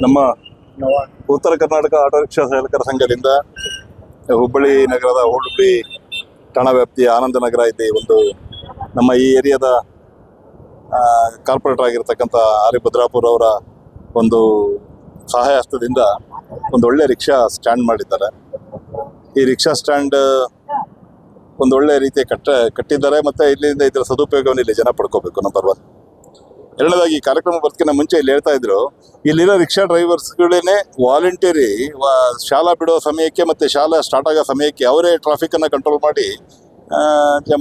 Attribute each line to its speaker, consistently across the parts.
Speaker 1: ನಮ್ಮ ಉತ್ತರ Karnataka auto rickshaw ಚಾಲಕರ ಸಂಘದಿಂದ ಹುಬ್ಬಳ್ಳಿ ನಗರದ ಹುಬ್ಬಳ್ಳಿ ಠಾಣಾ ವ್ಯಾಪ್ತಿಯ ಆನಂದನಗರ ಇಲ್ಲಿ ಒಂದು ನಮ್ಮ ಈ ಏರಿಯಾದ ಕಾರ್ಪೊರೇಟರ್ ಆಗಿರ್ತಕ್ಕಂಥ ಆರ್ ಭದ್ರಾಪುರ ಅವರ ಒಂದು ಸಹಾಯ ಹಸ್ತದಿಂದ ಒಂದು ಒಳ್ಳೆ ರಿಕ್ಷಾ ಸ್ಟ್ಯಾಂಡ್ ಮಾಡಿದ್ದಾರೆ. ಈ ರಿಕ್ಷಾ ಸ್ಟ್ಯಾಂಡ್ ಒಂದು ಒಳ್ಳೆ ರೀತಿಯ ಕಟ್ಟಿದ್ದಾರೆ ಮತ್ತು ಇಲ್ಲಿಂದ ಇದರ ಸದುಪಯೋಗವನ್ನು ಇಲ್ಲಿ ಜನ ಪಡ್ಕೋಬೇಕು. ನಂಬರ್ 1. ಎರಡನೇದಾಗಿ ಈ ಕಾರ್ಯಕ್ರಮ ಬರ್ತಿನ ಮುಂಚೆ ಇಲ್ಲಿ ಹೇಳ್ತಾ ಇದ್ರು, ಇಲ್ಲಿರೋ ರಿಕ್ಷಾ ಡ್ರೈವರ್ಸ್ಗಳೇನೆ ವಾಲಂಟಿಯರಿ ಶಾಲಾ ಬಿಡೋ ಸಮಯಕ್ಕೆ ಮತ್ತು ಶಾಲಾ ಸ್ಟಾರ್ಟ್ ಆಗೋ ಸಮಯಕ್ಕೆ ಅವರೇ ಟ್ರಾಫಿಕನ್ನು ಕಂಟ್ರೋಲ್ ಮಾಡಿ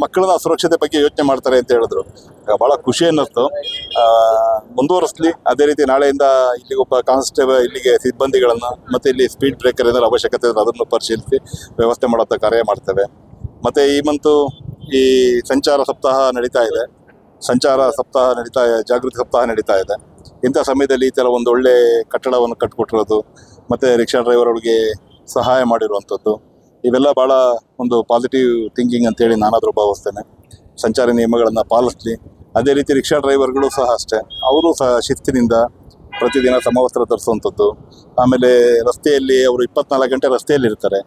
Speaker 1: ಮಕ್ಕಳನ್ನ ಸುರಕ್ಷತೆ ಬಗ್ಗೆ ಯೋಚನೆ ಮಾಡ್ತಾರೆ ಅಂತ ಹೇಳಿದ್ರು. ಭಾಳ ಖುಷಿ ಅನ್ನಿಸ್ತು. ಮುಂದುವರಿಸಲಿ. ಅದೇ ರೀತಿ ನಾಳೆಯಿಂದ ಇಲ್ಲಿಗೆ ಒಬ್ಬ ಕಾನ್ಸ್ಟೇಬಲ್, ಇಲ್ಲಿಗೆ ಸಿಬ್ಬಂದಿಗಳನ್ನು ಮತ್ತು ಇಲ್ಲಿ ಸ್ಪೀಡ್ ಬ್ರೇಕರ್ ಏನಾದ್ರು ಅವಶ್ಯಕತೆ ಇದ್ರೆ ಅದನ್ನು ಪರಿಶೀಲಿಸಿ ವ್ಯವಸ್ಥೆ ಮಾಡೋಂಥ ಕಾರ್ಯ ಮಾಡ್ತೇವೆ. ಮತ್ತು ಈ ಮಂತು ಈ ಸಂಚಾರ ಸಪ್ತಾಹ ನಡೀತಾ ಇದೆ. ಜಾಗೃತಿ ಸಪ್ತಾಹ ನಡೀತಾ ಇದೆ. ಇಂಥ ಸಮಯದಲ್ಲಿ ಈ ಥರ ಒಂದು ಒಳ್ಳೆ ಕಟ್ಟಡವನ್ನು ಕಟ್ಟಿಕೊಟ್ಟಿರೋದು ಮತ್ತು ರಿಕ್ಷಾ ಡ್ರೈವರ್ಗಳಿಗೆ ಸಹಾಯ ಮಾಡಿರುವಂಥದ್ದು, ಇವೆಲ್ಲ ಭಾಳ ಒಂದು ಪಾಸಿಟಿವ್ ಥಿಂಕಿಂಗ್ ಅಂತೇಳಿ ನಾನಾದರೂ ಭಾವಿಸ್ತೇನೆ. ಸಂಚಾರಿ ನಿಯಮಗಳನ್ನು ಪಾಲಿಸಲಿ. ಅದೇ ರೀತಿ ರಿಕ್ಷಾ ಡ್ರೈವರ್ಗಳು ಸಹ ಅಷ್ಟೇ, ಅವರು ಸಹ ಶಿಸ್ತಿನಿಂದ ಪ್ರತಿದಿನ ಸಮವಸ್ತ್ರ ಧರಿಸುವಂಥದ್ದು. ಆಮೇಲೆ ರಸ್ತೆಯಲ್ಲಿ ಅವರು 24 ಗಂಟೆ ರಸ್ತೆಯಲ್ಲಿ ಇರ್ತಾರೆ.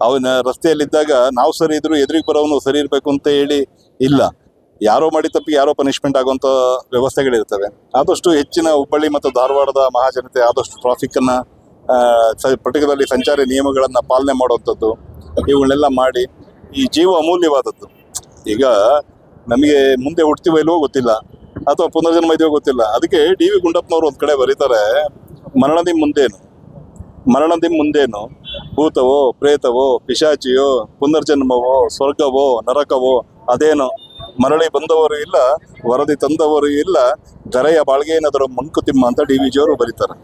Speaker 1: ಅವನ ರಸ್ತೆಯಲ್ಲಿದ್ದಾಗ ನಾವು ಸರಿ ಇದ್ದರೂ ಎದುರಿಗೆ ಬರೋನು ಸರಿ ಇರಬೇಕು ಅಂತ ಹೇಳಿ ಇಲ್ಲ, ಯಾರೋ ಮಾಡಿ ತಪ್ಪಿ ಯಾರೋ ಪನಿಷ್ಮೆಂಟ್ ಆಗುವಂಥ ವ್ಯವಸ್ಥೆಗಳಿರ್ತವೆ. ಆದಷ್ಟು ಹೆಚ್ಚಿನ ಹುಬ್ಬಳ್ಳಿ ಮತ್ತು ಧಾರವಾಡದ ಮಹಾಜನತೆ ಆದಷ್ಟು ಟ್ರಾಫಿಕ್ಕನ್ನು ಪರ್ಟಿಕ್ಯುಲರ್ಲಿ ಸಂಚಾರಿ ನಿಯಮಗಳನ್ನು ಪಾಲನೆ ಮಾಡುವಂಥದ್ದು, ಇವುಗಳನ್ನೆಲ್ಲ ಮಾಡಿ. ಈ ಜೀವ ಅಮೂಲ್ಯವಾದದ್ದು. ಈಗ ನಮಗೆ ಮುಂದೆ ಹುಡ್ತೀವೋ ಇಲ್ವೋ ಗೊತ್ತಿಲ್ಲ, ಅಥವಾ ಪುನರ್ಜನ್ಮ ಇದೆಯೋ ಗೊತ್ತಿಲ್ಲ. ಅದಕ್ಕೆ ಡಿ.ವಿ. ಗುಂಡಪ್ಪನವರು ಒಂದು ಕಡೆ ಬರೀತಾರೆ, ಮರಣದಿ ಮುಂದೇನು ಭೂತವೋ, ಪ್ರೇತವೋ, ಪಿಶಾಚಿಯೋ, ಪುನರ್ಜನ್ಮವೋ, ಸ್ವರ್ಗವೋ, ನರಕವೋ, ಅದೇನೋ ಮರಳಿ ಬಂದವರು ಇಲ್ಲ, ವರದಿ ತಂದವರು ಇಲ್ಲ, ಧರೆಯ ಬಾಳ್ಗೆಯೇನಾದರೂ ಮಂಕುತಿಮ್ಮ ಅಂತ ಡಿ.ವಿ. ಜಿಯವರು ಬರೀತಾರೆ.